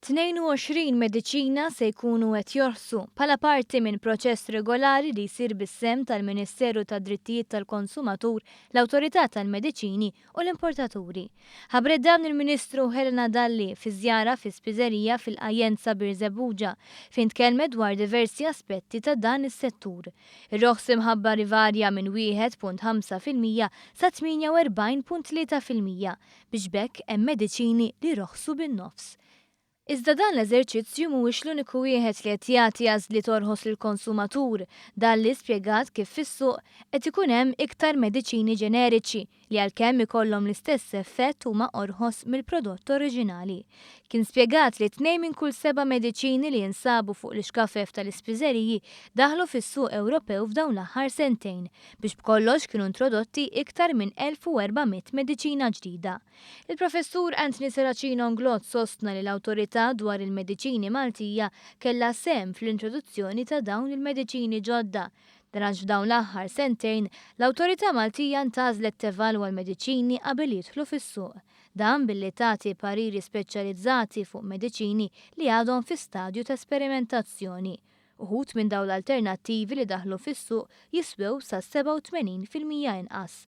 22 mediċina se jkunu qed jorħsu bħala parti minn proċess regolari li jsir bis-semm tal-Ministeru tad-Drittijiet tal-Konsumatur, l-Awtorità tal-Mediċini u l-Importaturi. Ħabbret dan il-Ministru Helena Dalli fi żjara fi spiżerija fil-Qajjenza Birżebbuġa fejn tkellmet dwar diversi aspetti ta' dan is-settur. Ir-roħs imħabbar ivarja minn 1.5% sa 48.3% biex bekk hemm mediċini li roħsu bin-nofs. Iżda dan l-eżerċizzju mhuwiex l-uniku wieħed li qed jagħti għażli torħos lill-konsumatur, Dalli spjegat kif fis-suq qed ikun hemm iktar mediċini ġeneriċi li għalkemm ikollhom l-istess effett huma orħos mill-prodott oriġinali. Kien spjegat li 2 minn kull 7 mediċini li jinsabu fuq l-iskafef tal-ispiżeriji daħlu fis-suq Ewropew f'dawn l-aħħar sentejn biex b'kollox kienu introdotti iktar minn 1400 mediċina ġdida. Il-Professur Anthony Saracino Nglot sostna li l-Awtorità dwar il-mediċini Maltija kellha sehem fl-introduzzjoni ta' dawn il-mediċini ġodda. Għax f'dawn l-aħħar sentejn l-Awtorità Maltija ntażlet tevalwa l-mediċini qabel jidħlu fis-suq. Dan billi tagħti pariri speċjalizzati fuq mediċini li għadhom fi stadju ta' sperimentazzjoni. Uħud minn dawn l-alternattivi li daħlu fis-suq jiswew sa 87% inqas.